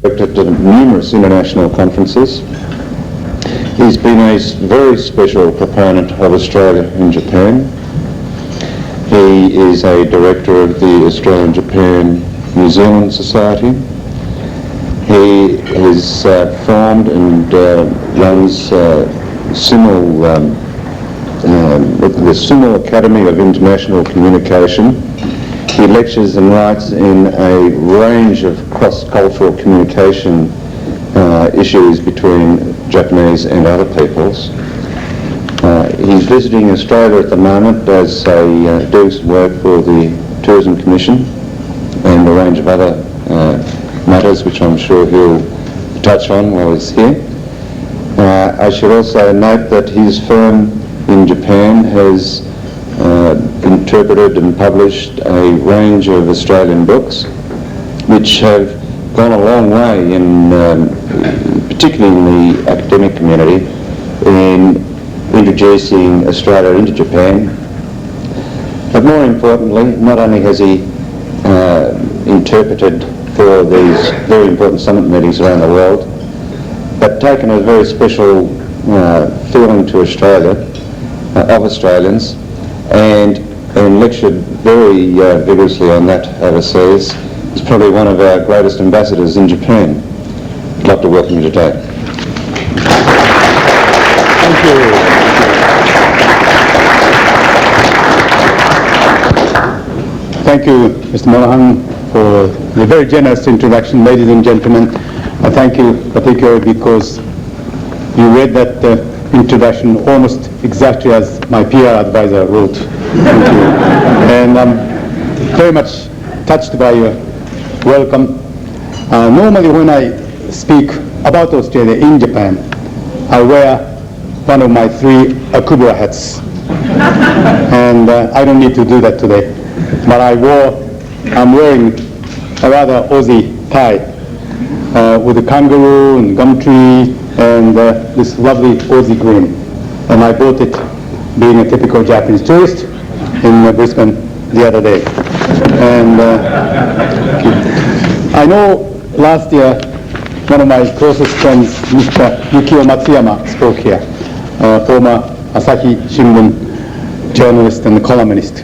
worked at numerous international conferences. He's been a very special proponent of Australia in Japan. He is a director of the Australian-Japan New Zealand Society. He has formed and runs the Simul Academy of International Communication. He lectures and writes in a range of cross-cultural communication issues between Japanese and other peoples. He's visiting Australia at the moment as doing some work for the Tourism Commission and a range of other matters which I'm sure he'll touch on while he's here. I should also note that his firm in Japan has interpreted and published a range of Australian books which have gone a long way in, particularly in the academic community, in introducing Australia into Japan. But more importantly, not only has he interpreted for these very important summit meetings around the world, but taken a very special feeling to Australia, of Australians, and lectured very vigorously on that overseas. He's probably one of our greatest ambassadors in Japan. I'd love to welcome you today. Thank you. Thank you, Mr. Monahan, for the very generous introduction. Ladies and gentlemen, I thank you particularly because you read that introduction almost exactly as my PR advisor wrote. Thank you. And I'm very much touched by your welcome. Normally when I speak about Australia in Japan, I wear one of my 3 Akubura hats. And I don't need to do that today. But I'm wearing a rather Aussie tie with a kangaroo and gum tree and this lovely Aussie green. And I bought it being a typical Japanese tourist in Brisbane the other day. And I know last year one of my closest friends, Mr. Yukio Matsuyama, spoke here, former Asahi Shimbun journalist and columnist.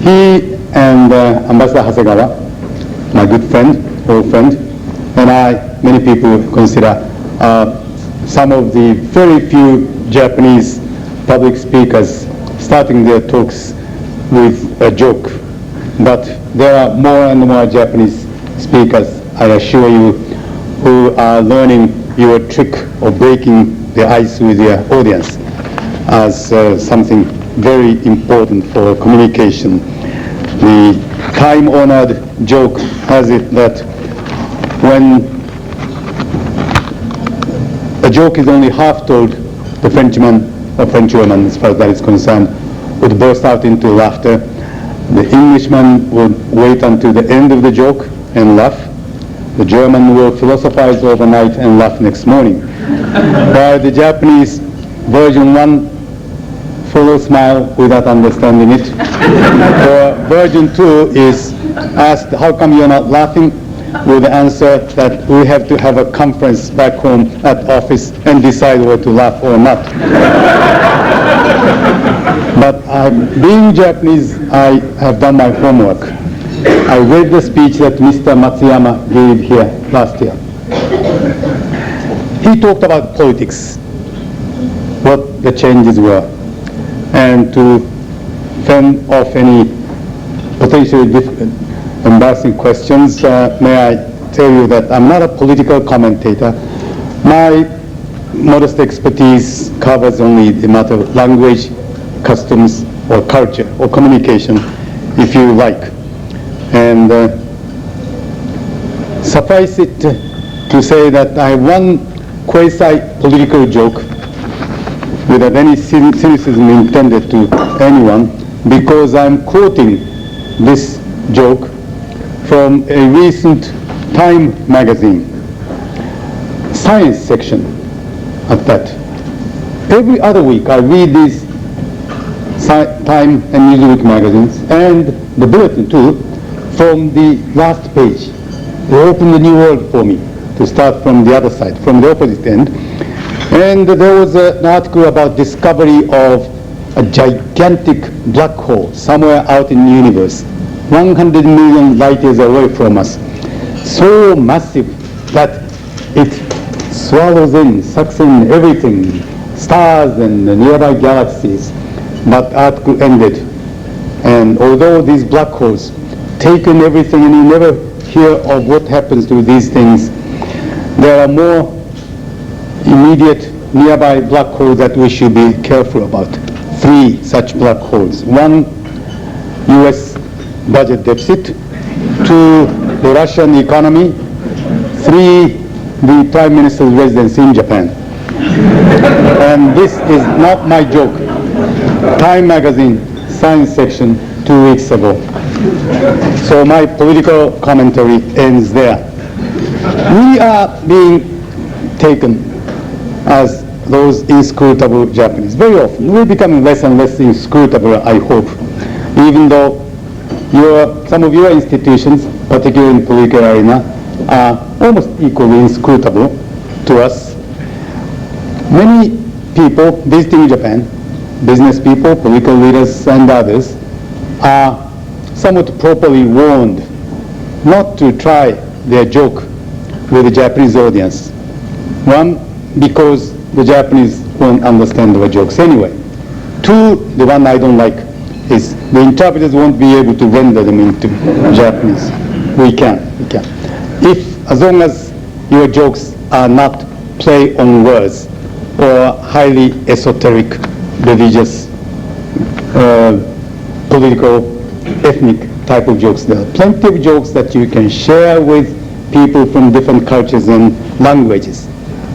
He and Ambassador Hasegawa, my good friend, old friend, and I, many people consider some of the very few Japanese public speakers starting their talks with a joke. But there are more and more Japanese speakers, I assure you, who are learning your trick of breaking the ice with your audience as something very important for communication. The time-honored joke has it that when a joke is only half told, the Frenchman or Frenchwoman, as far as that is concerned, would burst out into laughter. The Englishman would wait until the end of the joke and laugh. The German will philosophize overnight and laugh next morning. While the Japanese version 1 full smile without understanding it. Or version 2 is asked, how come you're not laughing? With the answer that we have to have a conference back home at office and decide whether to laugh or not. But being Japanese, I have done my homework. I read the speech that Mr. Matsuyama gave here last year. He talked about politics, what the changes were, and to fend off any potentially embarrassing questions, may I tell you that I'm not a political commentator. My modest expertise covers only the matter of language, customs, or culture, or communication, if you like. And suffice it to say that I have one quasi-political joke without any cynicism intended to anyone, because I'm quoting this joke from a recent Time magazine, science section at that. Every other week I read these Time and Newsweek magazines and the bulletin too from the last page. They open the new world for me. to start from the other side, from the opposite end. And there was an article about discovery of a gigantic black hole somewhere out in the universe, 100 million light years away from us. So massive that it swallows in, sucks in everything, stars and the nearby galaxies. But the article ended. And although these black holes take in everything and you never hear of what happens to these things, there are more immediate nearby black holes that we should be careful about. 3 such black holes. 1, US budget deficit. 2, the Russian economy. 3, the Prime Minister's residence in Japan. And this is not my joke. Time magazine science section 2 weeks ago. So my political commentary ends there. We are being taken as those inscrutable Japanese. Very often we're becoming less and less inscrutable, I hope, even though some of your institutions, particularly in political arena, are almost equally inscrutable to us. Many people visiting Japan, business people, political leaders and others, are somewhat properly warned not to try their joke with the Japanese audience. 1, because the Japanese won't understand our jokes anyway. 2, the one I don't like, is the interpreters won't be able to render them into Japanese. We can. As long as your jokes are not play on words or highly esoteric, religious, political, ethnic type of jokes. There are plenty of jokes that you can share with people from different cultures and languages.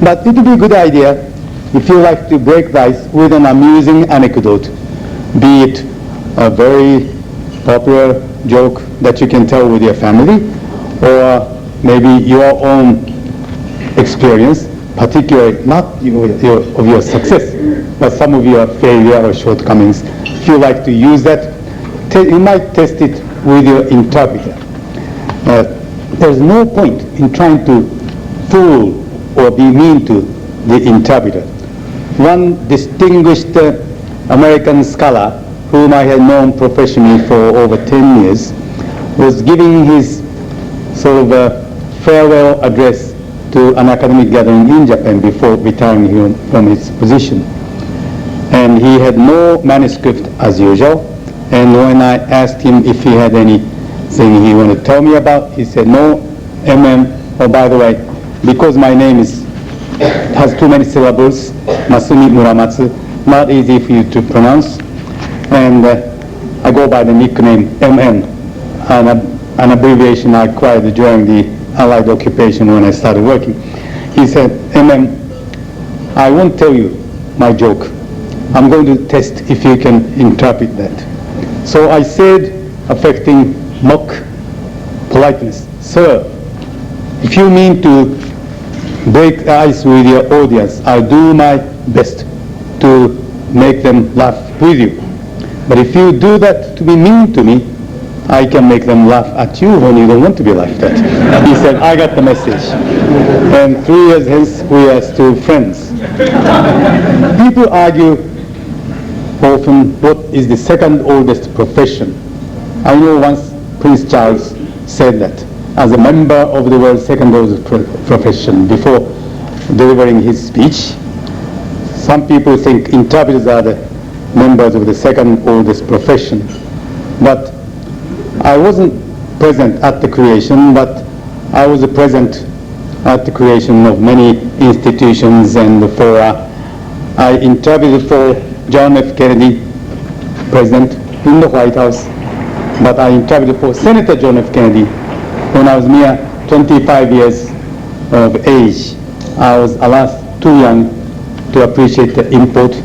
But it would be a good idea if you like to break the ice with an amusing anecdote, be it a very popular joke that you can tell with your family, or maybe your own experience, particularly not of your success, but some of your failure or shortcomings. If you like to use that, you might test it with your interpreter. There's no point in trying to fool or be mean to the interpreter. One distinguished American scholar whom I had known professionally for over 10 years was giving his sort of farewell address to an academic gathering in Japan before retiring from his position. And he had no manuscript as usual. And when I asked him if he had anything he wanted to tell me about, he said, no, Oh, by the way, because my name has too many syllables, Masumi Muramatsu, not easy for you to pronounce. And I go by the nickname MM, an abbreviation I acquired during the Allied occupation when I started working. He said, I won't tell you my joke. I'm going to test if you can interpret that. So I said, affecting mock politeness, sir, if you mean to break the ice with your audience, I'll do my best to make them laugh with you. But if you do that to be mean to me, I can make them laugh at you when you don't want to be laughed at. He said, I got the message. And 3 years hence, we are still friends. People argue often what is the second oldest profession. I know once Prince Charles said that as a member of the world's second oldest profession before delivering his speech. Some people think interpreters are the members of the second oldest profession. But I wasn't present at the creation, but I was present at the creation of many institutions and fora. I interpreted for John F. Kennedy, President, in the White House, but I interpreted for Senator John F. Kennedy when I was mere 25 years of age. I was, alas, too young to appreciate the import.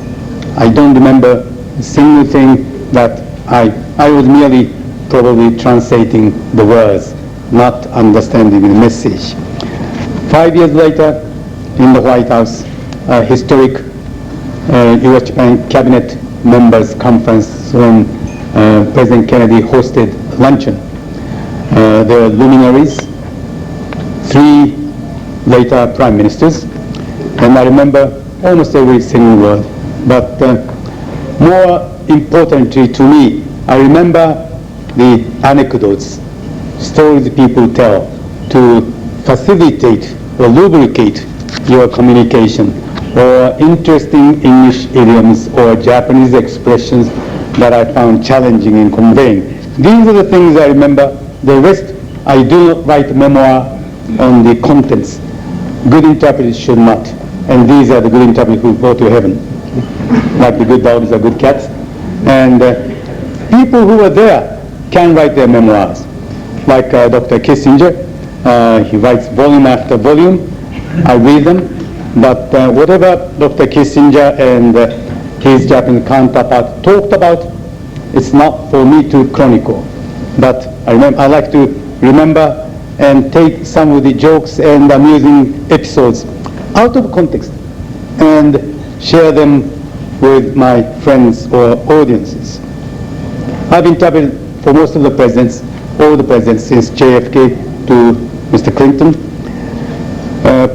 I don't remember a single thing that I was merely probably translating the words, not understanding the message. 5 years later, in the White House, a historic U.S.-Japan cabinet members conference when President Kennedy hosted luncheon. There were luminaries, 3 later prime ministers, and I remember almost every single word. But more importantly to me, I remember the anecdotes, stories people tell to facilitate or lubricate your communication, or interesting English idioms or Japanese expressions that I found challenging in conveying. These are the things I remember. The rest, I do not write a memoir on the contents. Good interpreters should not. And these are the good interpreters who go to heaven. Like the good dogs are good cats. And people who are there can write their memoirs. Like Dr. Kissinger, he writes volume after volume. I read them. But whatever Dr. Kissinger and his Japanese counterpart talked about, it's not for me to chronicle. But I like to remember and take some of the jokes and amusing episodes out of context and share them with my friends or audiences. I've interpreted for most of the presidents, all the presidents since JFK to Mr. Clinton.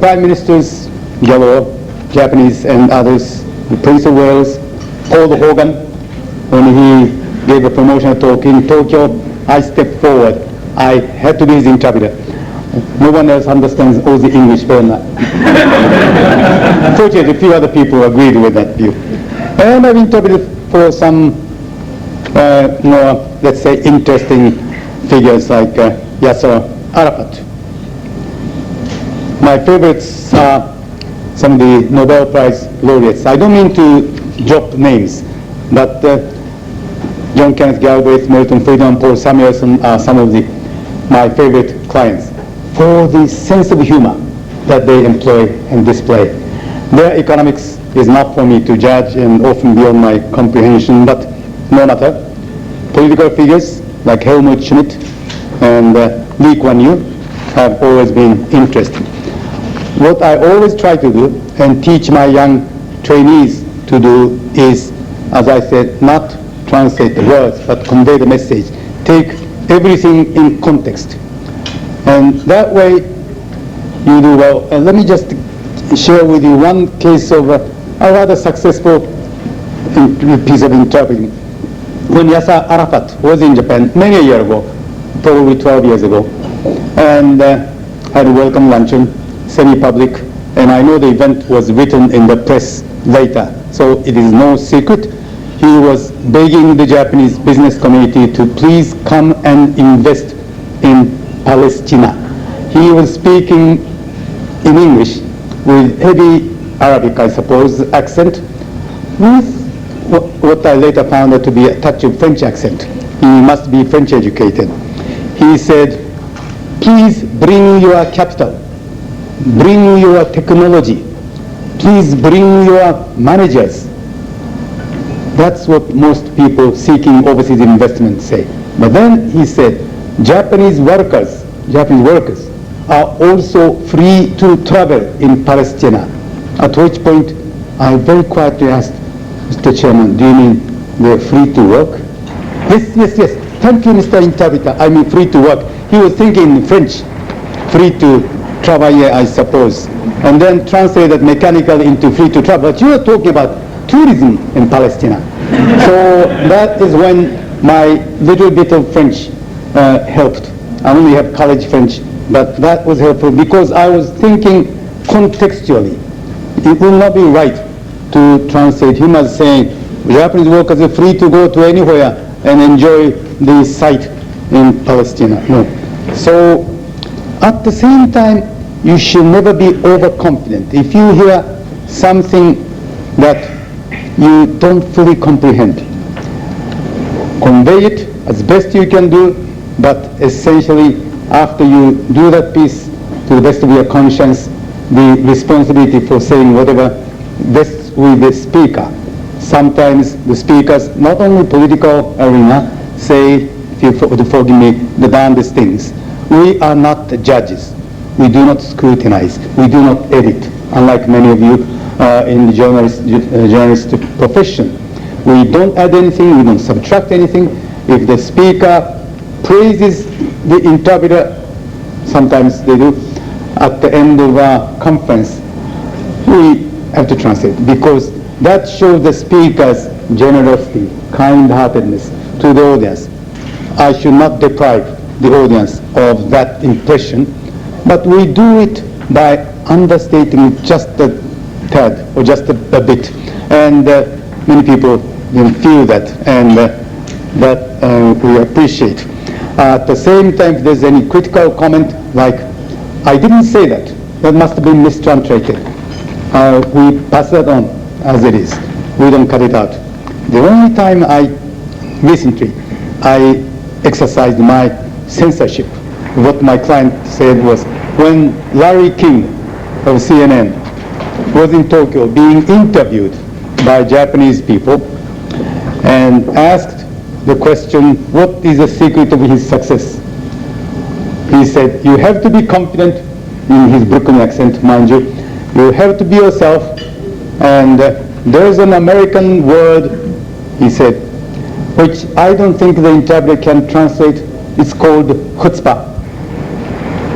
Prime ministers, galore, Japanese and others, the Prince of Wales, Paul Hogan, when he gave a promotional talk in Tokyo, I stepped forward. I had to be his interpreter. No one else understands all the English well enough. Fortunately, a few other people agreed with that view. And I've interpreted for some more, let's say, interesting figures like Yasser Arafat. My favorites are some of the Nobel Prize laureates. I don't mean to drop names, but John Kenneth Galbraith, Milton Friedman, Paul Samuelson are some of my favorite clients for the sense of humor that they employ and display. Their economics is not for me to judge and often beyond my comprehension, but no matter. Political figures like Helmut Schmidt and Lee Kuan Yew have always been interesting. What I always try to do and teach my young trainees to do is, as I said, not translate the words, but convey the message. Take everything in context. And that way you do well. And let me just share with you one case of a rather successful piece of interpreting. When Yasser Arafat was in Japan many a year ago, probably 12 years ago, and had a welcome luncheon, semi-public, and I know the event was written in the press later, so it is no secret. He was begging the Japanese business community to please come and invest in Palestine. He was speaking in English with heavy Arabic, I suppose, accent, with what I later found out to be a touch of French accent. He must be French educated. He said, please bring your capital, bring your technology, please bring your managers. That's what most people seeking overseas investment say. But then he said, Japanese workers are also free to travel in Palestine. At which point I very quietly asked, Mr. Chairman, do you mean they're free to work? Yes. Thank you, Mr. Interpreter. I mean free to work. He was thinking in French, free to travailler, I suppose, and then translated mechanically into free to travel. But you are talking about tourism in Palestine. So that is when my little bit of French helped. I only have college French, but that was helpful because I was thinking contextually. It will not be right to translate him as saying Japanese workers are free to go to anywhere and enjoy the sight in Palestine. No. So at the same time, you should never be overconfident. If you hear something that you don't fully comprehend, convey it as best you can do, but essentially after you do that piece to the best of your conscience, the responsibility for saying whatever rests with the speaker. Sometimes the speakers, not only political arena, say, if you forgive me, the darndest things. We are not judges. We do not scrutinize. We do not edit, unlike many of you in the journalist profession. We don't add anything, we don't subtract anything. If the speaker praises the interpreter, sometimes they do, at the end of our conference, we have to translate, because that shows the speaker's generosity, kind-heartedness to the audience. I should not deprive the audience of that impression, but we do it by understating just a tad or just a bit, and many people feel that, and that we appreciate. At the same time, if there's any critical comment like, I didn't say that, that must have been mistranslated, we pass that on as it is. We don't cut it out. The only time recently, I exercised my censorship. What my client said was, when Larry King of CNN was in Tokyo being interviewed by Japanese people and asked the question, what is the secret of his success? He said, you have to be confident, in his Brooklyn accent, mind you. You have to be yourself, and there's an American word, he said, which I don't think the interpreter can translate. It's called chutzpah.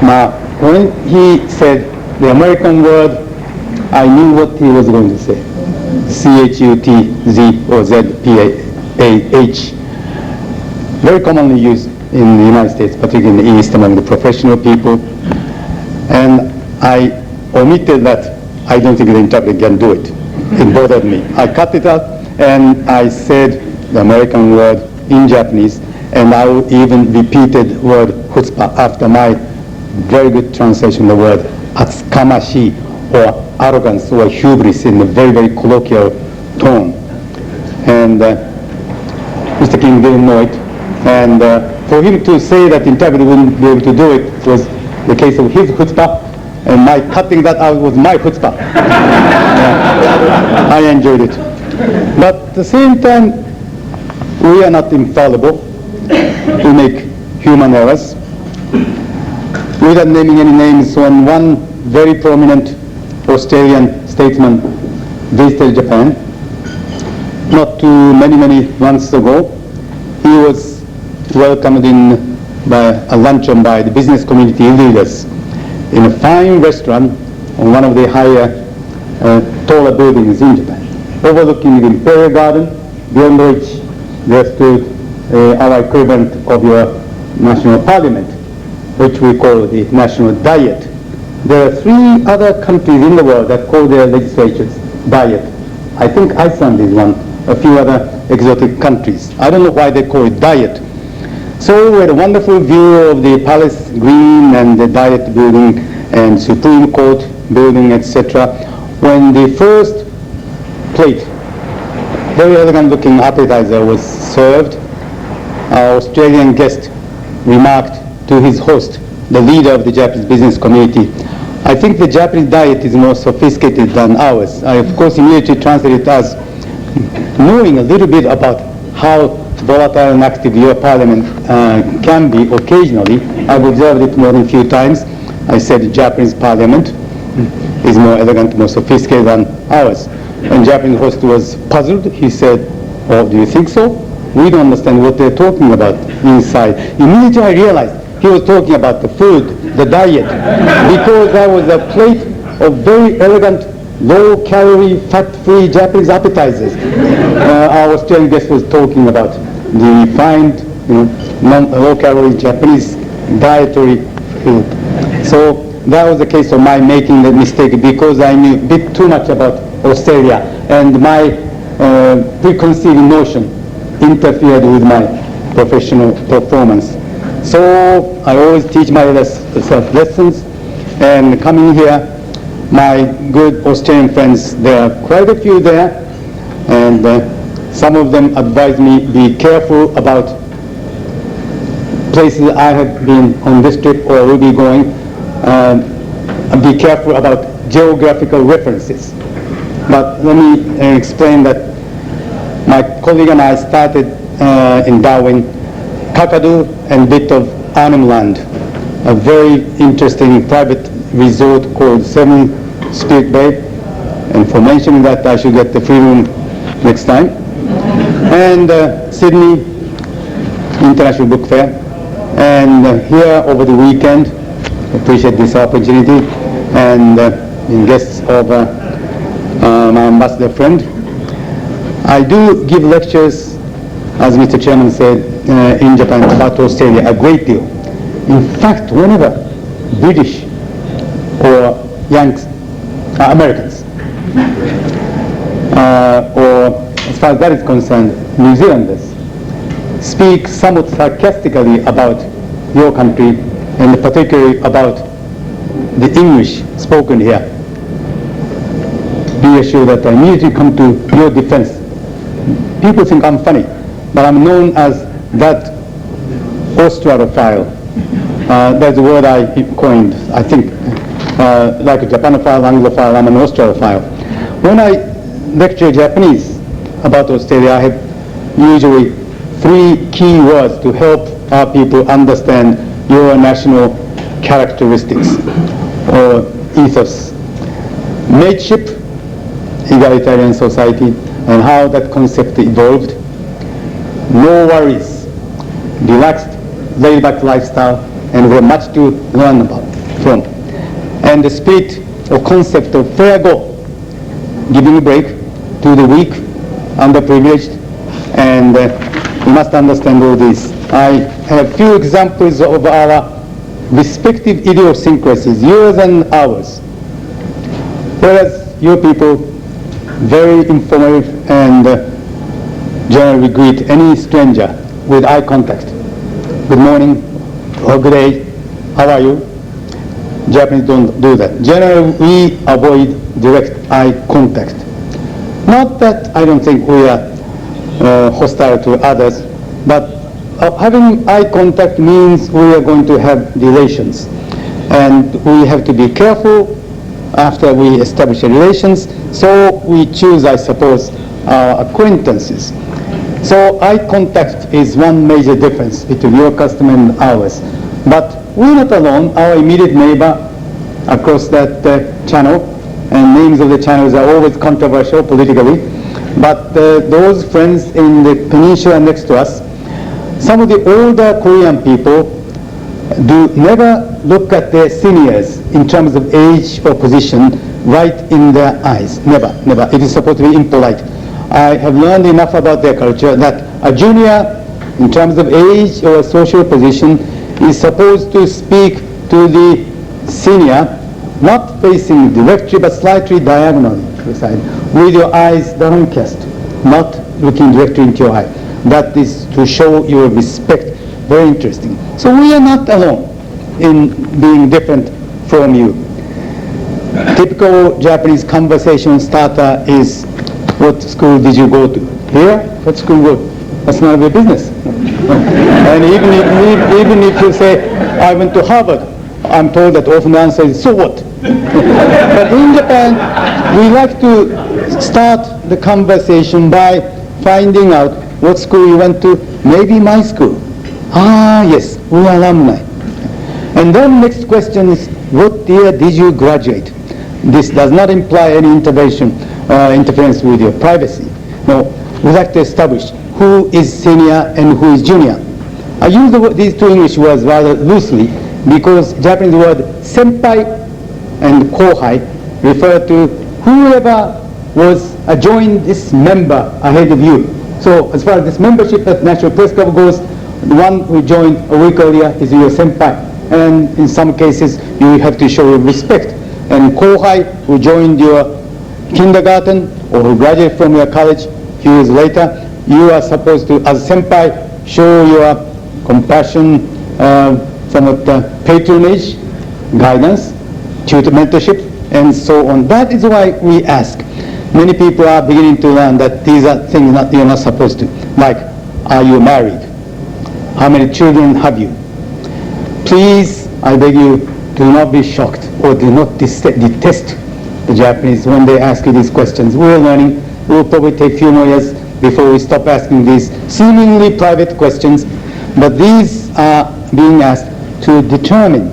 Now, when he said the American word, I knew what he was going to say. C-H-U-T-Z or Z-P-A-H. Very commonly used in the United States, particularly in the East among the professional people. And I omitted that. I don't think the interpreter can do it. It bothered me. I cut it out and I said the American word in Japanese, and I even repeated word chutzpah after my very good translation of the word atsukamashi, or arrogance or hubris, in a very, very colloquial tone. And Mr. King didn't know it. And for him to say that the interpreter wouldn't be able to do it was the case of his chutzpah, and my cutting that out was my chutzpah. I enjoyed it. But at the same time, we are not infallible. We make human errors. Without naming any names, when one very prominent Australian statesman visited Japan, not too many months ago, he was welcomed in by a luncheon by the business community leaders in a fine restaurant on one of the higher, taller buildings in Japan, overlooking the Imperial Garden, beyond which there stood our equivalent of your national parliament, which we call the national diet. There are 3 other countries in the world that call their legislatures diet. I think Iceland is one, a few other exotic countries. I don't know why they call it diet. So we had a wonderful view of the Palace Green and the Diet Building and Supreme Court Building, etc. When the first plate, very elegant looking appetizer, was served, our Australian guest remarked to his host, the leader of the Japanese business community, I think the Japanese diet is more sophisticated than ours. I of course immediately translated it as knowing a little bit about how volatile and active your parliament can be occasionally. I've observed it more than a few times. I said the Japanese parliament is more elegant, more sophisticated than ours. When Japanese host was puzzled, he said, oh, do you think so? We don't understand what they're talking about inside. Immediately I realized he was talking about the food, the diet, because there was a plate of very elegant, low-calorie, fat-free Japanese appetizers. Our Australian guest was talking about the refined, low-calorie Japanese dietary food. So that was the case of my making the mistake, because I knew a bit too much about Australia, and my preconceived notion interfered with my professional performance. So I always teach my lessons, and coming here, my good Australian friends, there are quite a few there, and some of them advise me be careful about places I have been on this trip or will be going, and be careful about geographical references. But let me explain that my colleague and I started in Darwin, Kakadu and bit of Arnhem Land, a very interesting private resort called Seven Spirit Bay, and for mentioning that I should get the free room next time. And Sydney International Book Fair, and here over the weekend appreciate this opportunity and being guests of my ambassador friend. I do give lectures, as Mr. Chairman said, in Japan about Australia a great deal. In fact, whenever British or Yanks, Americans, or as far as that is concerned, New Zealanders, speak somewhat sarcastically about your country and particularly about the English spoken here, be assured that I immediately come to your defense. People think I'm funny, but I'm known as that Australophile. That's the word I coined. I think like a Japanophile, Anglophile, I'm an Australophile. When I lecture Japanese about Australia, I have usually 3 key words to help our people understand your national characteristics or ethos. Mateship, egalitarian society, and how that concept evolved. No worries, relaxed, laid-back lifestyle, and we have much to learn from. And the spirit or concept of fair go, giving a break to the weak, underprivileged, and we must understand all this. I have few examples of our respective idiosyncrasies, yours and ours. Whereas your people very informative and generally greet any stranger with eye contact. Good morning or good day, how are you? Japanese don't do that. Generally we avoid direct eye contact. Not that I don't think we are hostile to others, but having eye contact means we are going to have relations, and we have to be careful after we establish relations, so we choose, I suppose, our acquaintances. So eye contact is one major difference between your custom and ours. But we're not alone. Our immediate neighbor across that channel, and names of the channels are always controversial politically, but those friends in the peninsula next to us, some of the older Korean people do never look at their seniors in terms of age or position right in their eyes. Never, never. It is supposed to be impolite. I have learned enough about their culture that a junior, in terms of age or social position, is supposed to speak to the senior, not facing directly but slightly diagonally to the side, with your eyes downcast, not looking directly into your eye. That is to show your respect. Very interesting. So we are not alone in being different from you. Typical Japanese conversation starter is, what school did you go to? Here? What school go to? That's none of your business. And even if you say, I went to Harvard, I'm told that often the answer is, so what? But in Japan, we like to start the conversation by finding out what school you went to, maybe my school. Ah, yes, we are alumni. And then next question is, what year did you graduate? This does not imply any interference with your privacy. No, we like to establish who is senior and who is junior. I use these 2 English words rather loosely because Japanese word senpai and kohai refer to whoever was joined this member ahead of you. So as far as this membership at National Press Club goes, the one who joined a week earlier is your senpai, and in some cases you have to show respect. And kohai, who joined your kindergarten or who graduated from your college a few years later, you are supposed to, as senpai, show your compassion, somewhat patronage, guidance, tutor mentorship, and so on. That is why we ask. Many people are beginning to learn that these are things that you're not supposed to. Like, are you married? How many children have you? Please, I beg you, do not be shocked or do not detest the Japanese when they ask you these questions. We're learning. It will probably take a few more years before we stop asking these seemingly private questions. But these are being asked to determine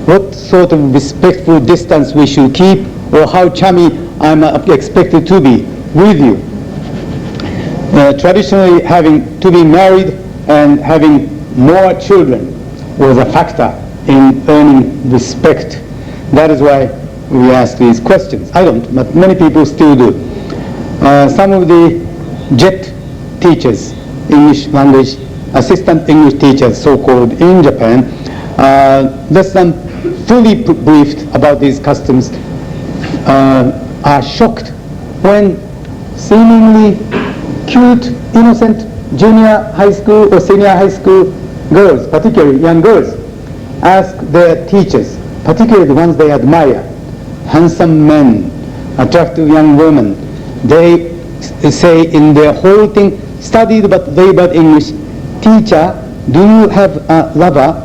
what sort of respectful distance we should keep or how chummy I'm expected to be with you. Traditionally, having to be married and having more children was a factor in earning respect. That is why we ask these questions. I don't, but many people still do. Some of the JET teachers, English language, assistant English teachers, so-called in Japan, less than fully briefed about these customs, are shocked when seemingly cute, innocent junior high school or senior high school girls, particularly young girls, ask their teachers, particularly the ones they admire, handsome men, attractive young women, they say in their whole thing, studied but labored English, teacher, do you have a lover?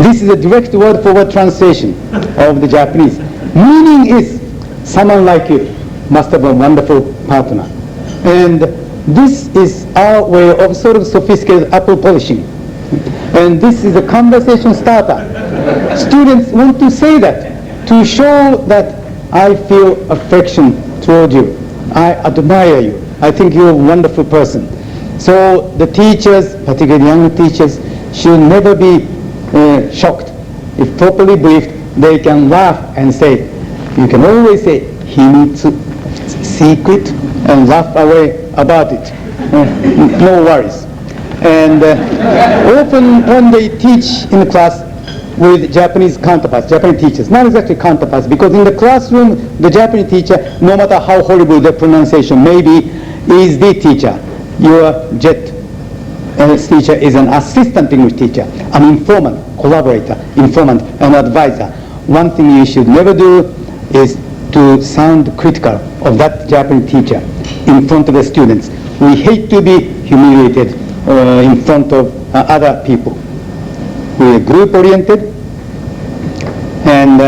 This is a direct word-for-word translation of the Japanese. Meaning is, someone like you must have a wonderful partner. And this is our way of sort of sophisticated apple polishing. And this is a conversation starter. Students want to say that, to show that I feel affection toward you. I admire you. I think you're a wonderful person. So the teachers, particularly young teachers, should never be shocked. If properly briefed, they can laugh and say, you can always say, himitsu, secret, and laugh away about it. No worries. And often when they teach in the class with Japanese counterparts, Japanese teachers, not exactly counterparts, because in the classroom, the Japanese teacher, no matter how horrible the pronunciation may be, is the teacher. Your JET teacher is an assistant English teacher, an informant, collaborator, informant, and advisor. One thing you should never do is to sound critical of that Japanese teacher in front of the students. We hate to be humiliated in front of other people. We are group-oriented, and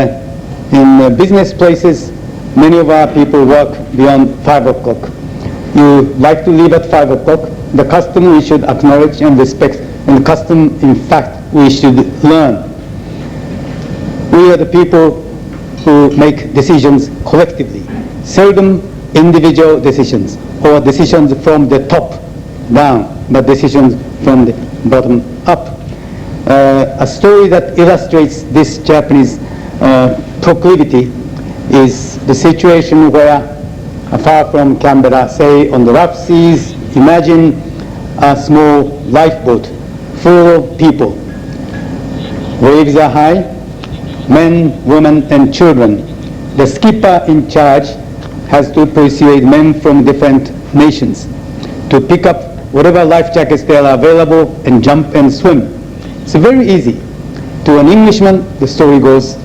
in business places, many of our people work beyond 5 o'clock. You like to leave at 5 o'clock. The custom we should acknowledge and respect, and the custom, in fact, we should learn. We are the people who make decisions collectively, seldom individual decisions or decisions from the top down, but decisions from the bottom up. A story that illustrates this Japanese proclivity is the situation where, far from Canberra, say on the rough seas, imagine a small lifeboat full of people. Waves are high, men, women, and children. The skipper in charge has to persuade men from different nations to pick up whatever life jackets there are available and jump and swim. It's very easy. To an Englishman, the story goes,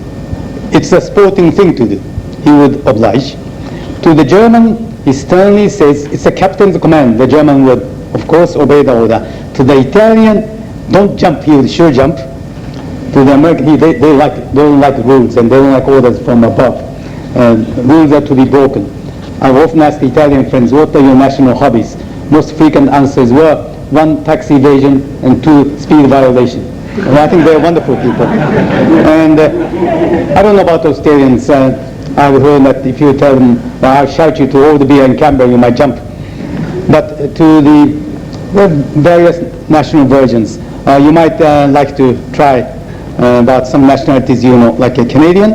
it's a sporting thing to do. He would oblige. To the German, he sternly says, it's a captain's command. The German would, of course, obey the order. To the Italian, don't jump, he would sure jump. To the American, they don't like rules, and they don't like orders from above. Rules are to be broken. I've often asked Italian friends, what are your national hobbies? Most frequent answers were 1, tax evasion, and 2, speed violation. And I think they're wonderful people. And I don't know about Australians. I've heard that if you tell them, well, I'll shout you to all the beer in Canberra, you might jump. But to the various national versions, you might like to try about some nationalities, you know, like a Canadian.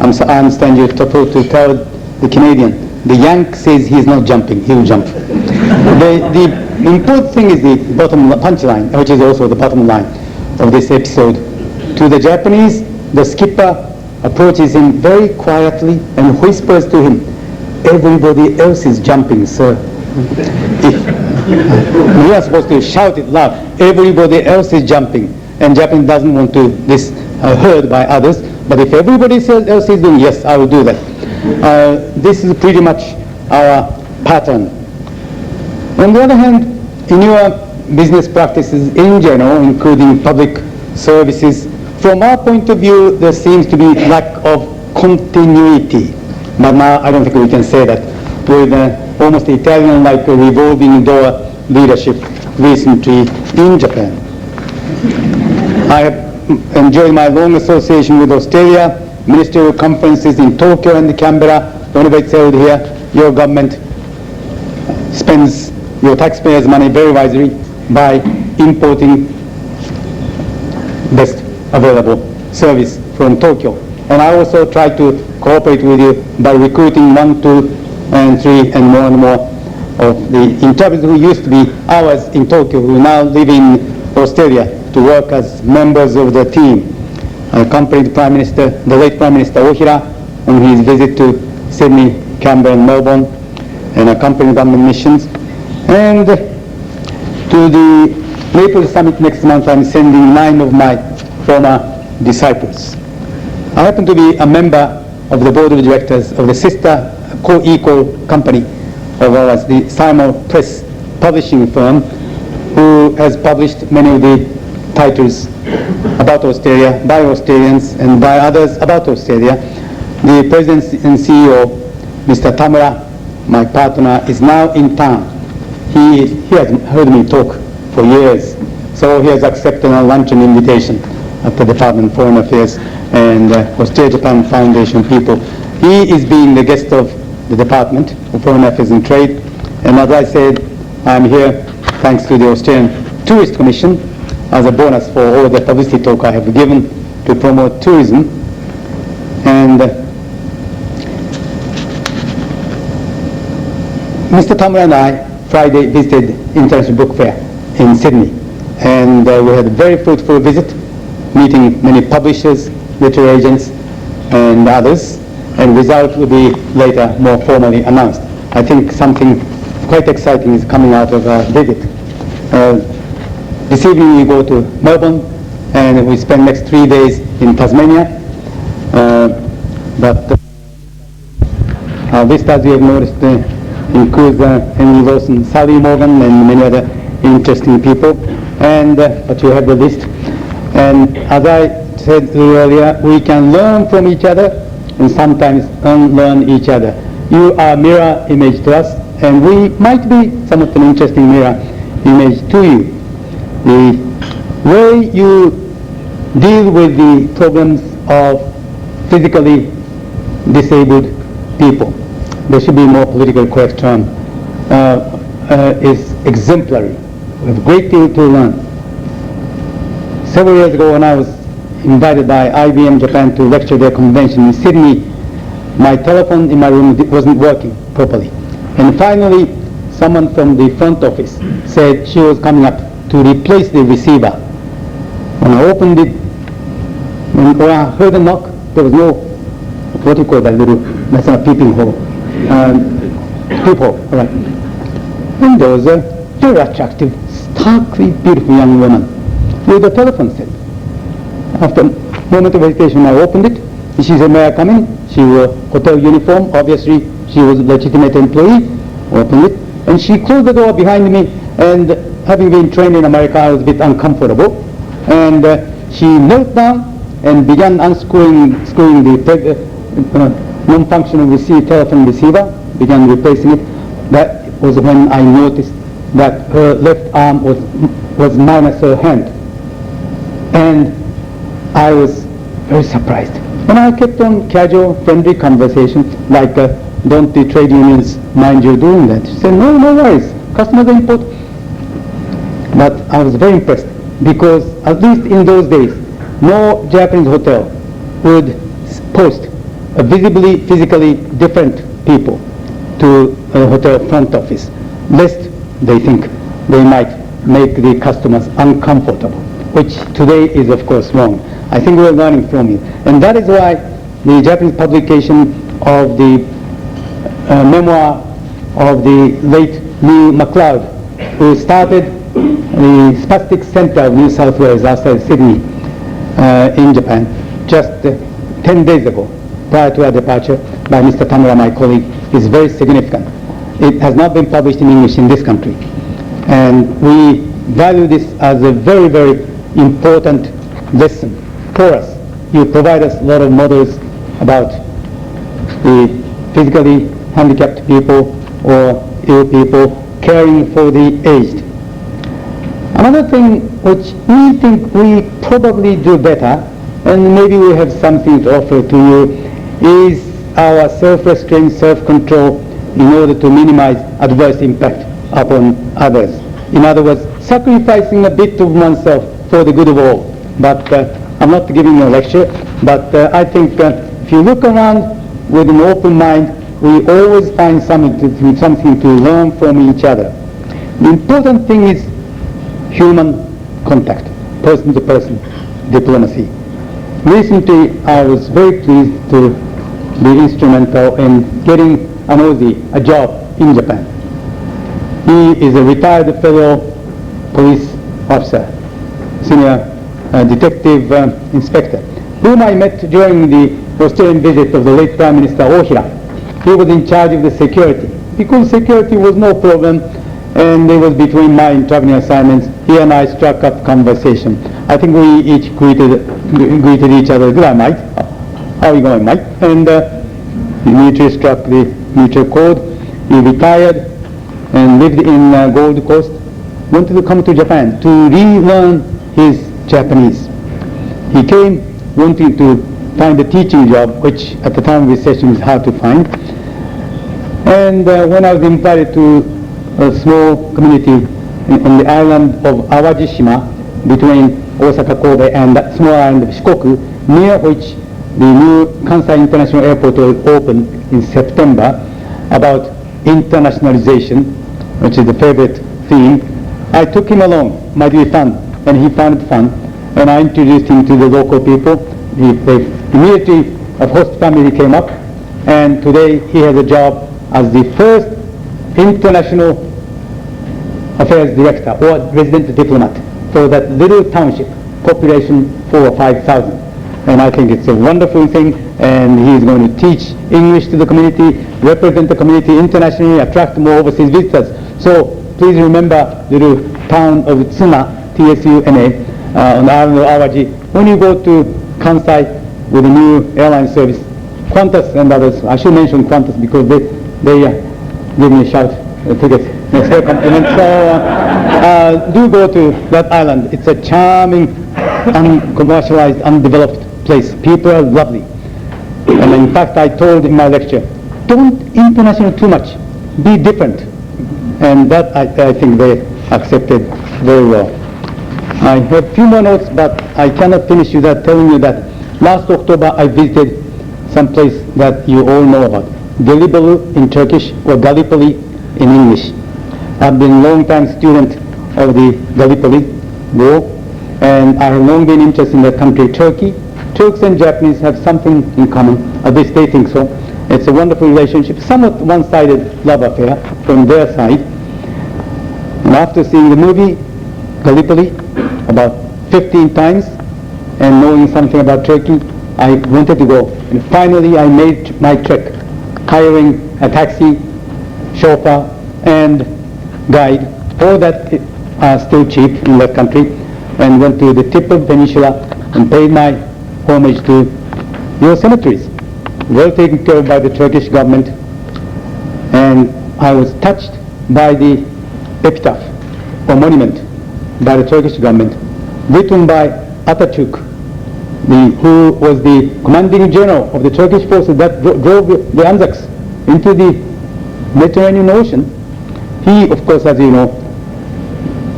I understand you're supposed to tell the Canadian, the Yank says he's not jumping, he'll jump. The important thing is the bottom punchline, which is also the bottom line of this episode. To the Japanese, the skipper approaches him very quietly and whispers to him, everybody else is jumping, sir. We are supposed to shout it loud, everybody else is jumping. And Japan doesn't want to this heard by others, but if everybody else is doing, yes, I will do that. This is pretty much our pattern. On the other hand, in your business practices in general, including public services, from our point of view, there seems to be lack of continuity. But now I don't think we can say that with almost Italian-like revolving door leadership recently in Japan. I have enjoyed my long association with Australia, ministerial conferences in Tokyo and Canberra. Whenever it's held here, your government spends your taxpayers' money very wisely by importing best available service from Tokyo. And I also try to cooperate with you by recruiting 1, 2, and 3, and more of the interpreters who used to be ours in Tokyo, who now live in Australia to work as members of the team. I accompanied the late Prime Minister Ohira on his visit to Sydney, Canberra, and Melbourne, and accompanied government missions. And to the Naples Summit next month, I'm sending 9 of my former disciples. I happen to be a member of the board of directors of the sister co-equal company of ours, the Simon Press publishing firm, who has published many of the titles about Australia, by Australians and by others about Australia. The president and CEO, Mr. Tamura, my partner, is now in town. He has heard me talk for years, so he has accepted a luncheon invitation at the Department of Foreign Affairs and Australia-Japan Foundation people. He is being the guest of the Department of Foreign Affairs and Trade, and as I said, I'm here thanks to the Australian Tourist Commission as a bonus for all the publicity talk I have given to promote tourism. And Mr. Tamura and I Friday visited International Book Fair in Sydney, and we had a very fruitful visit, meeting many publishers, literary agents, and others, and result will be later more formally announced. I think something quite exciting is coming out of our visit. This evening we go to Melbourne, and we spend next 3 days in Tasmania. This, as you have noticed, includes Henry Lawson, Sally Morgan, and many other interesting people. And but you have the list. And as I said earlier, we can learn from each other and sometimes unlearn each other. You are a mirror image to us, and we might be somewhat an interesting mirror image to you. The way you deal with the problems of physically disabled people, there should be a more politically correct term, is exemplary. We have a great deal to learn. Several years ago, when I was invited by IBM Japan to lecture their convention in Sydney, my telephone in my room wasn't working properly. And finally, someone from the front office said she was coming up to replace the receiver. When I opened it, when I heard a knock, there was no, what do you call that little, that's not a peeping hole, peephole, all right. And there was a very attractive, starkly beautiful young woman with a telephone set. After a moment of hesitation, I opened it. She said, "May I come in?" She wore a hotel uniform. Obviously, she was a legitimate employee. Opened it, and she closed the door behind me. And having been trained in America, I was a bit uncomfortable. And she knelt down and began unscrewing the non-functional telephone receiver, began replacing it. That was when I noticed that her left arm was minus her hand. And I was very surprised. And I kept on casual, friendly conversation, like, don't the trade unions mind you doing that? She said, no worries, customers are important. But I was very impressed, because at least in those days, no Japanese hotel would post a visibly, physically different people to a hotel front office, lest they think they might make the customers uncomfortable, which today is of course wrong. I think we're learning from it. And that is why the Japanese publication of the memoir of the late Neil MacLeod, who started the Spastic Center of New South Wales outside Sydney in Japan just 10 days ago, prior to our departure, by Mr. Tamura, my colleague, is very significant. It has not been published in English in this country. And we value this as a very, very important lesson for us. You provide us a lot of models about the physically handicapped people or ill people, caring for the aged. Another thing which we think we probably do better, and maybe we have something to offer to you, is our self-restraint, self-control in order to minimize adverse impact upon others. In other words, sacrificing a bit of oneself for the good of all, but I'm not giving a lecture, but I think if you look around with an open mind, we always find something to learn from each other. The important thing is human contact, person-to-person diplomacy. Recently, I was very pleased to be instrumental in getting an Aussie a job in Japan. He is a retired federal police officer, senior detective inspector, whom I met during the Australian visit of the late Prime Minister Ohira. He was in charge of the security. Because security was no problem, and it was between my traveling assignments, he and I struck up conversation. I think we each greeted each other, "Good, Mike. How are you going, Mike?" And we mutually struck the mutual chord. He retired and lived in Gold Coast, wanted to come to Japan to relearn his Japanese. He came wanting to find a teaching job, which at the time of recession was hard to find. And when I was invited to a small community on the island of Awajishima, between Osaka, Kobe, and that small island of Shikoku, near which the new Kansai International Airport will open in September, about internationalization, which is the favorite theme. I took him along, might be fun, and he found it fun, and I introduced him to the local people. Immediately a host family came up, and today he has a job as the first international affairs director or resident diplomat for that little township, population 4,000 or 5,000. And I think it's a wonderful thing, and he's going to teach English to the community, represent the community internationally, attract more overseas visitors. So please remember the little town of Tsuna, T-S-U-N-A, on the island of Awaji. When you go to Kansai with a new airline service, Qantas and others, I should mention Qantas because they give me a shout to get next day compliment. So do go to that island. It's a charming, uncommercialized, undeveloped place. People are lovely. And in fact, I told in my lecture, don't international too much. Be different. And that I think they accepted very well. I have a few more notes, but I cannot finish without telling you that last October I visited some place that you all know about. Gelibolu in Turkish or Gallipoli in English. I've been a long-time student of the Gallipoli War, and I have long been interested in the country Turkey. Turks and Japanese have something in common, at least they think so. It's a wonderful relationship, somewhat one-sided love affair from their side. And after seeing the movie Gallipoli about 15 times and knowing something about Turkey, I wanted to go. And finally I made my trek, hiring a taxi, chauffeur, and guide, all that are still cheap in that country, and went to the tip of the peninsula and paid my homage to your cemeteries, well taken care of by the Turkish government. And I was touched by the epitaph or monument by the Turkish government, written by Atatürk, who was the commanding general of the Turkish forces that drove the Anzacs into the Mediterranean Ocean. He, of course, as you know,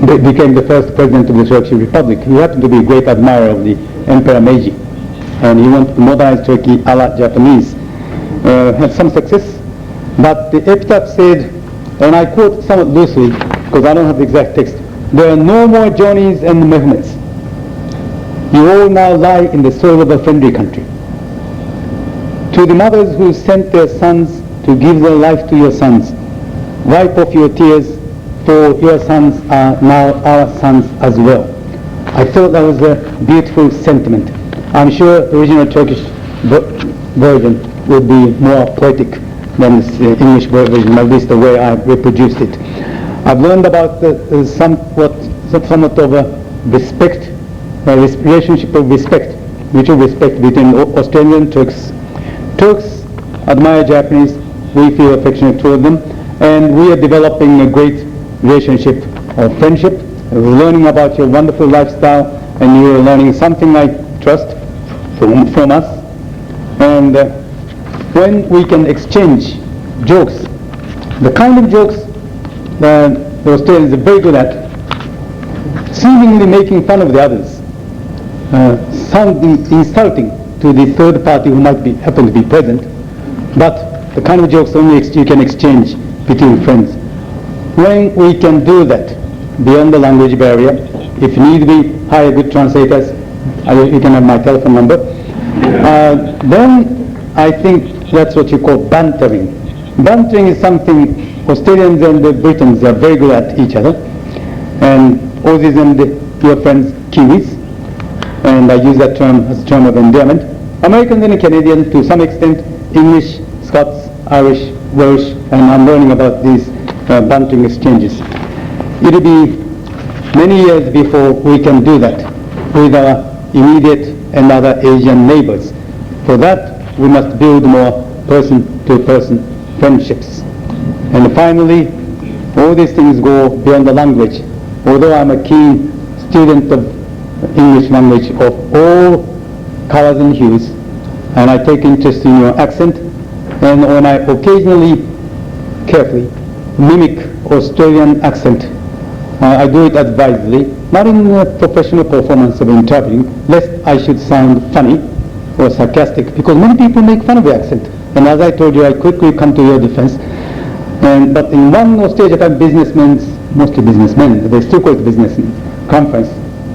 became the first president of the Turkish Republic. He happened to be a great admirer of the Emperor Meiji, and he wanted to modernize Turkey a la Japanese. Had some success, but the epitaph said, and I quote somewhat loosely because I don't have the exact text, "There are no more Johnnies and Mehmets. You all now lie in the soil of a friendly country. To the mothers who sent their sons to give their life to your sons, wipe off your tears, for your sons are now our sons as well." I thought that was a beautiful sentiment. I'm sure the original Turkish version would be more poetic than the English version, at least the way I reproduced it. I've learned about somewhat of a respect, a relationship of respect, mutual respect between Australian Turks. Turks admire Japanese, we feel affectionate toward them, and we are developing a great relationship of friendship. We're learning about your wonderful lifestyle, and you're learning something I trust from us. And when we can exchange jokes, the kind of jokes that the Australians are very good at, seemingly making fun of the others. sounding insulting to the third party who might happen to be present, but the kind of jokes only you can exchange between friends. When we can do that, beyond the language barrier, if need be, hire good translators, you can have my telephone number, then I think that's what you call bantering. Bantering is something Australians and the Britons are very good at each other, and Aussies and your friends Kiwis, and I use that term as a term of endearment. Americans and Canadians to some extent, English, Scots, Irish, Welsh, and I'm learning about these bantering exchanges. It will be many years before we can do that with our immediate and other Asian neighbors. For that, we must build more person-to-person friendships. And finally, all these things go beyond the language. Although I'm a keen student of English language of all colors and hues, and I take interest in your accent, and when I occasionally, carefully, mimic Australian accent, I do it advisedly, not in a professional performance of interpreting, lest I should sound funny or sarcastic, because many people make fun of the accent. And as I told you, I quickly come to your defense. But in one Australia-Japan mostly businessmen, they still call it business conference,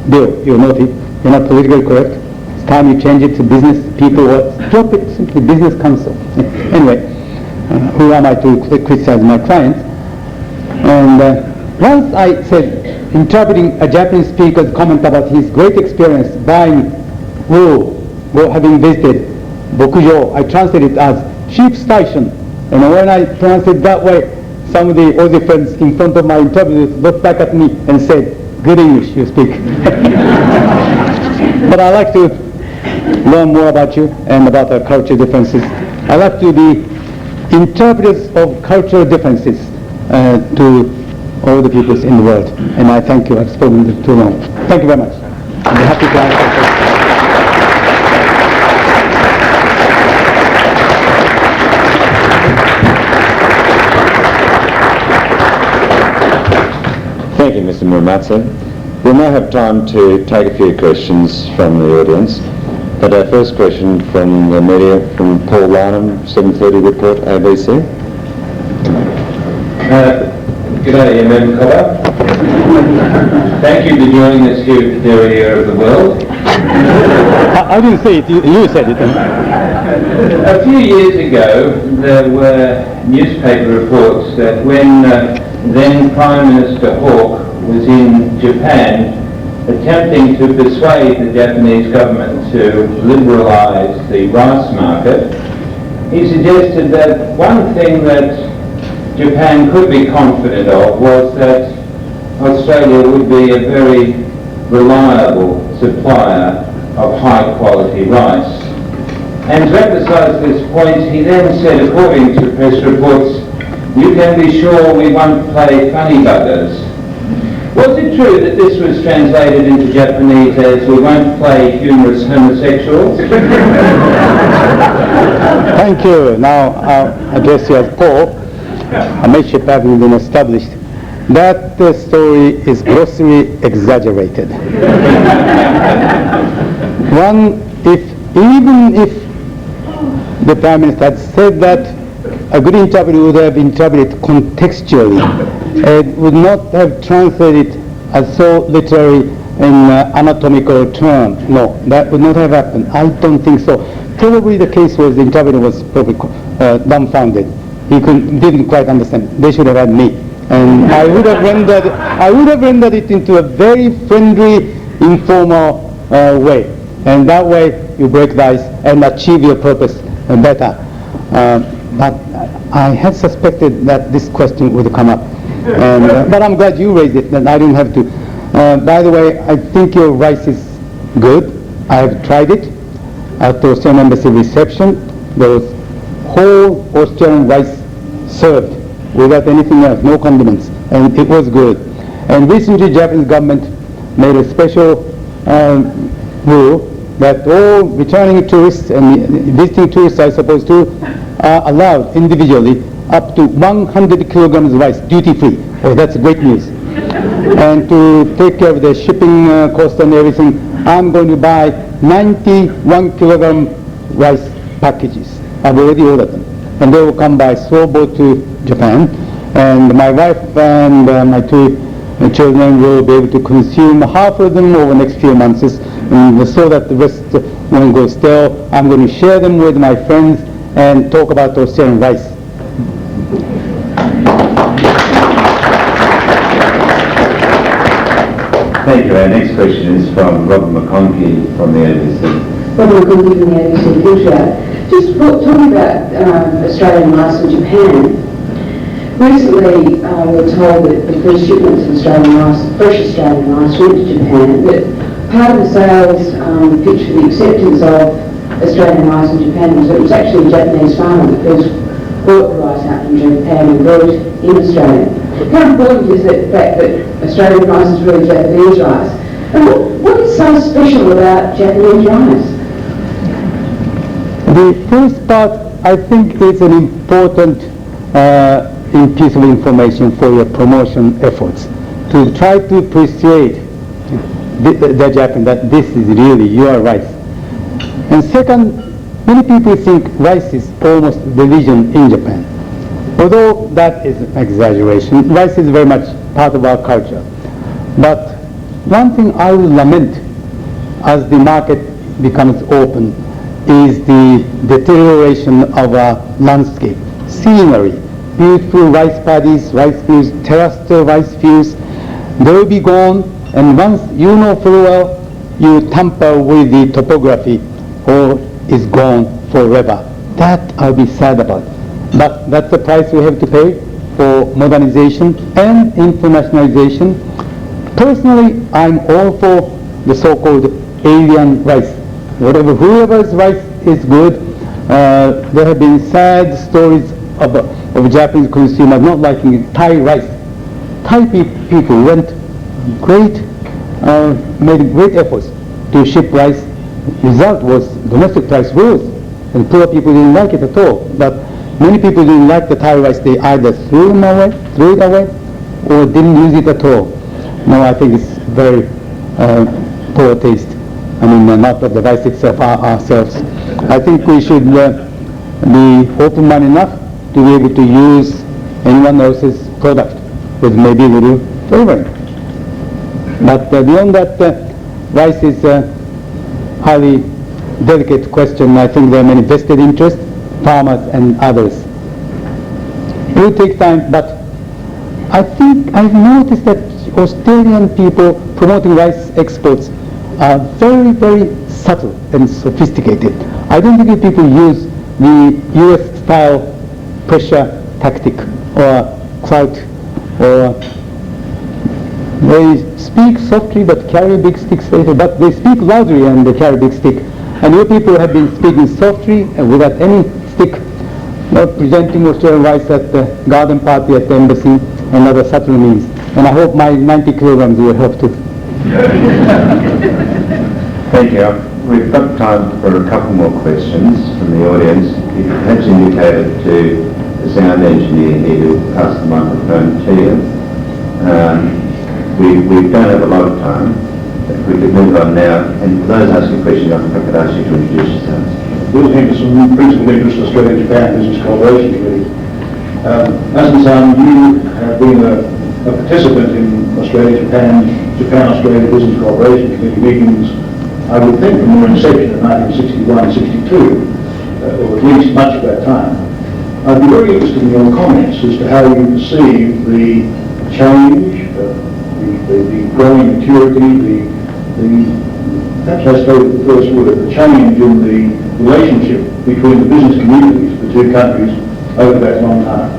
Bill, you're naughty, you're not politically correct. It's time you change it to business people, or drop it simply business council. Anyway, who am I to criticize my clients? And once I said, interpreting a Japanese speaker's comment about his great experience buying wool, having visited Bokujo, I translated it as sheep station. And when I translated that way, some of the Aussie friends in front of my interpreter looked back at me and said, good English you speak. But I like to learn more about you and about our cultural differences. I like to be interpreters of cultural differences to all the peoples in the world. And I thank you. I've spoken too long. Thank you very much. I'll be happy to answer questions. Thank you, Mr. Muramatsu. We'll now have time to take a few questions from the audience. But our first question from the media, from Paul Lynham, 7:30 Report, ABC. Good day, MM Cotter. Thank you for joining this huge area of the world. I didn't say it, you said it. A few years ago, there were newspaper reports that when then Prime Minister Hawke was in Japan attempting to persuade the Japanese government to liberalise the rice market, he suggested that one thing that Japan could be confident of was that Australia would be a very reliable supplier of high quality rice. And to emphasise this point, he then said, according to press reports, you can be sure we won't play funny buggers. Was it true that this was translated into Japanese as we won't play humorous homosexuals? Thank you. Now I'll address you as Paul. A mateship having been established. That story is grossly exaggerated. Even if the Prime Minister had said that, a good interpreter would have interpreted contextually. It would not have translated as so literary in anatomical term. No, that would not have happened. I don't think so. Probably the case was the interpreter was probably dumbfounded. He didn't quite understand. They should have had me. And I would have rendered it into a very friendly, informal way. And that way you break the ice and achieve your purpose better. But I had suspected that this question would come up. But I'm glad you raised it, and I didn't have to. By the way, I think your rice is good. I have tried it at the Australian Embassy reception. There was whole Australian rice served without anything else, no condiments, and it was good. And recently, Japanese government made a special rule that all returning tourists and visiting tourists, I suppose, too, are allowed individually up to 100 kilograms of rice, duty-free. Oh, that's great news. And to take care of the shipping cost and everything, I'm going to buy 91 kilogram rice packages. I've already ordered them. And they will come by slow boat to Japan. And my wife and my two children will be able to consume half of them over the next few months, so that the rest won't go stale. I'm going to share them with my friends and talk about Australian rice. Thank you. Our next question is from Robert McConkie from the ABC. Robert McConkie from the ABC Filter. Just talking about Australian rice and Japan. Recently, we were told that the first shipments of Australian rice, fresh Australian rice, went to Japan, but part of the sales pitch for the acceptance of Australian rice in Japan was that it was actually a Japanese farmer that first brought the rice out from Japan and brought it in Australia. How important is the fact that Australian rice is really Japanese rice? And what is so special about Japanese rice? The first part, I think, is an important piece of information for your promotion efforts, to try to persuade the Japan that this is really your rice. And second, many people think rice is almost religion in Japan. Although that is an exaggeration, rice is very much part of our culture. But one thing I will lament as the market becomes open is the deterioration of our landscape, scenery, beautiful rice paddies, rice fields, terrestrial rice fields. They will be gone, and once you know full well, you tamper with the topography, or is gone forever. That I'll be sad about. But that's the price we have to pay for modernization and internationalization. Personally, I'm all for the so-called alien rice. Whoever's rice is good. There have been sad stories of Japanese consumers not liking Thai rice. Thai people made great efforts to ship rice. Result was domestic price rose, and poor people didn't like it at all. But many people didn't like the Thai rice. They either threw it away, or didn't use it at all. No, I think it's very poor taste. I mean, not of the rice itself, ourselves. I think we should be open-minded enough to be able to use anyone else's product with maybe a little flavoring. But beyond that, rice is a highly delicate question. I think there are many vested interests, farmers and others. It will take time, but I think I've noticed that Australian people promoting rice exports are very, very subtle and sophisticated. I don't think people use the US-style pressure tactic or clout, or they speak softly but carry big sticks later, but they speak loudly and they carry big stick. And your people have been speaking softly and without any stick, not presenting Australian rice at the garden party at the embassy and other subtle means. And I hope my 90 kilograms will help too. Thank you. We've got time for a couple more questions from the audience. If you perhaps indicated to the sound engineer here to pass the microphone to you. We don't have a lot of time, but if we could move on now. And for those asking questions, I could ask you to introduce yourselves. Bill Henderson, Principal Interest Australia-Japan Business Cooperation Committee. Masumi, you have been a participant in Japan-Australia Business Cooperation Committee meetings, I would think, from your inception in 1961-62, or at least much of that time. I'd be very interested in your comments as to how you perceive the change, the growing maturity, perhaps I suppose the first word, the change in the relationship between the business communities of the two countries over that long time.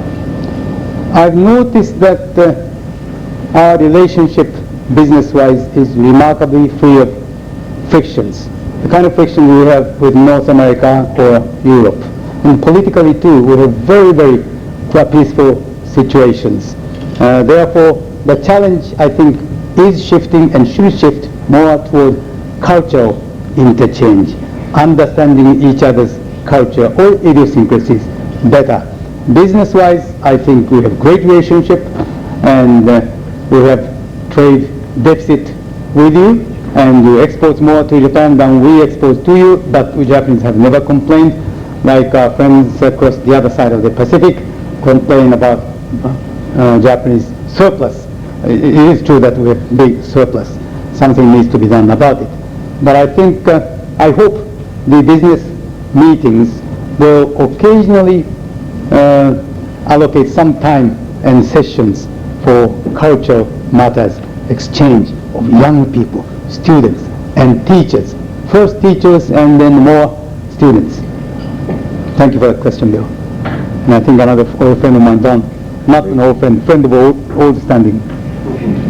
I've noticed that our relationship business-wise is remarkably free of frictions, the kind of friction we have with North America or Europe. And politically too, we have very, very peaceful situations. Therefore, the challenge, I think, is shifting and should shift more toward cultural interchange, understanding each other's culture or idiosyncrasies better. Business-wise, I think we have great relationship, and we have trade deficit with you, and you export more to Japan than we export to you, but we Japanese have never complained, like our friends across the other side of the Pacific complain about Japanese surplus. It is true that we have big surplus. Something needs to be done about it. But I think, I hope the business meetings will occasionally allocate some time and sessions for cultural matters, exchange of young people, students and teachers. First teachers and then more students. Thank you for that question, Bill. And I think another old friend of mine, Don, not an old friend, friend of old standing,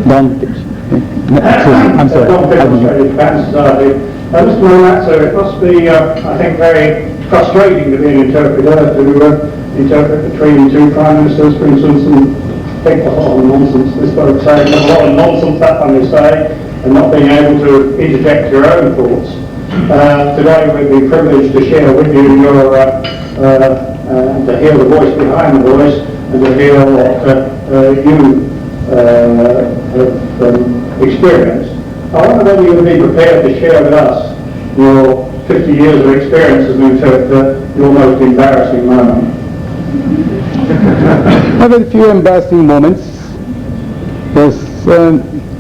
Don. I'm sorry. Mr. Muramatsu, it must be, I think, very frustrating to be an interpreter, to interpret between two prime ministers, for instance, and think a lot of nonsense, this bloke saying a lot of nonsense, that one is saying, and not being able to interject your own thoughts. Today we've been privileged to share with you your, to hear the voice behind the voice, and to hear what you have experienced. I wonder whether you would be prepared to share with us your 50 years of experience as an interpreter, your most embarrassing moment. I've had a few embarrassing moments. Yes,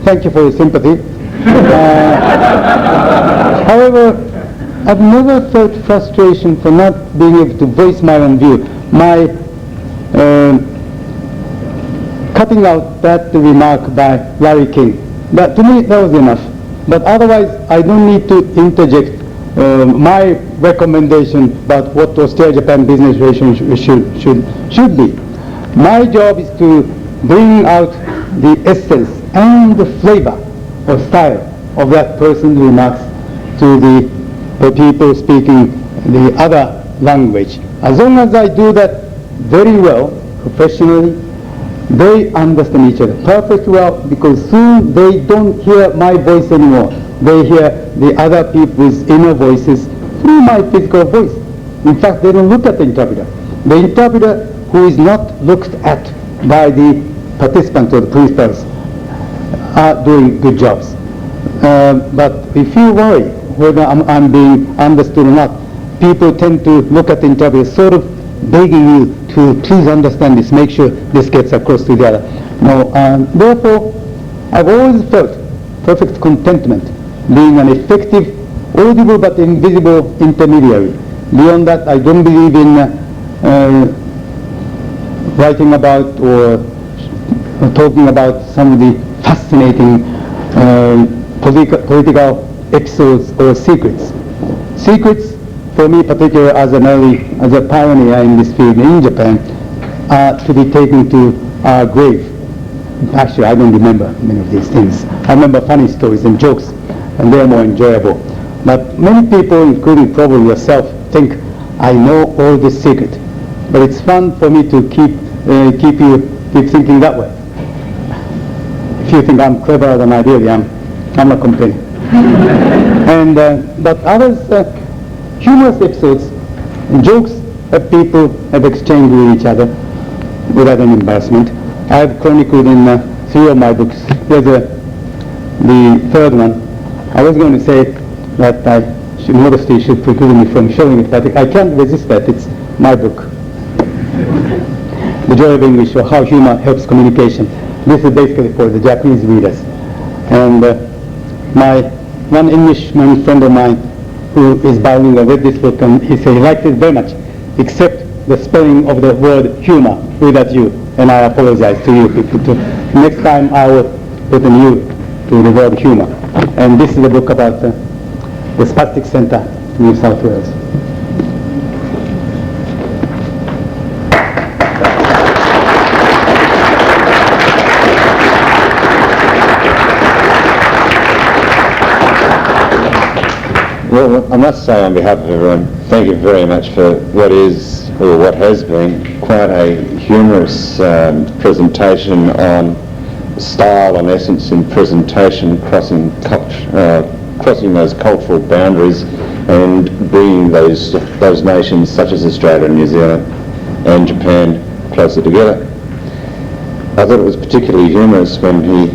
thank you for your sympathy. However, I've never felt frustration for not being able to voice my own view. My cutting out that remark by Larry King, to me that was enough. But otherwise, I don't need to interject my recommendation about what Australia-Japan business relations should be. My job is to bring out the essence and the flavor or style of that person's remarks to the people speaking the other language. As long as I do that very well, professionally, they understand each other perfectly well, because soon they don't hear my voice anymore. They hear the other people's inner voices through my physical voice. In fact, they don't look at the interpreter. The interpreter who is not looked at by the participants or the participants are doing good jobs. But if you worry whether I'm being understood or not, people tend to look at the interpreter sort of begging you to please understand this, make sure this gets across to the other. No, therefore, I've always felt perfect contentment being an effective, audible but invisible intermediary. Beyond that, I don't believe in writing about or talking about some of the fascinating political episodes or secrets. Secrets, for me particularly as a pioneer in this field in Japan, are to be taken to our grave. Actually, I don't remember many of these things. I remember funny stories and jokes, and they're more enjoyable. But many people, including probably yourself, think I know all this secret. But it's fun for me to keep thinking that way. If you think I'm cleverer than I really am, I'm not complaining. And but others, humorous episodes, jokes that people have exchanged with each other without any embarrassment. I have chronicled in 3 of my books. Here's the third one. I was going to say that modesty should preclude me from showing it, but I can't resist that. It's my book. The Joy of English, or How Humor Helps Communication. This is basically for the Japanese readers. And one Englishman friend of mine who is bilingual read this book, and he said he liked it very much, except the spelling of the word humor without you. And I apologize to you people too. Next time I will put an U to the word humor. And this is a book about the Spastic Center in New South Wales. Well, I must say on behalf of everyone, thank you very much for what is, or what has been, quite a humorous presentation on style and essence in presentation, crossing those cultural boundaries and bringing those nations such as Australia and New Zealand and Japan closer together. I thought it was particularly humorous when he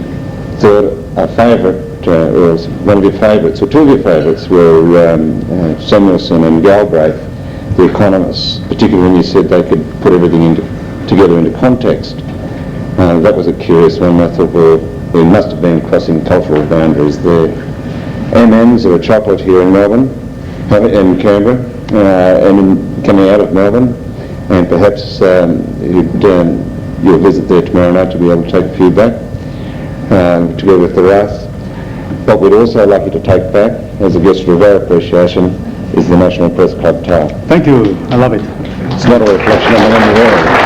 thought a favourite or one of your favourites, or two of your favourites, were Samuelson and Galbraith, the economists, particularly when you said they could put everything together into context. That was a curious one. I thought, well, we must have been crossing cultural boundaries there. M&Ms are a chocolate here in Melbourne, in Canberra, and coming out of Melbourne, and perhaps you'll visit there tomorrow night to be able to take a few back, together with the rice. What we'd also like you to take back, as a gesture of our appreciation, is the National Press Club tie. Thank you. I love it. It's not a reflection on the one you wear.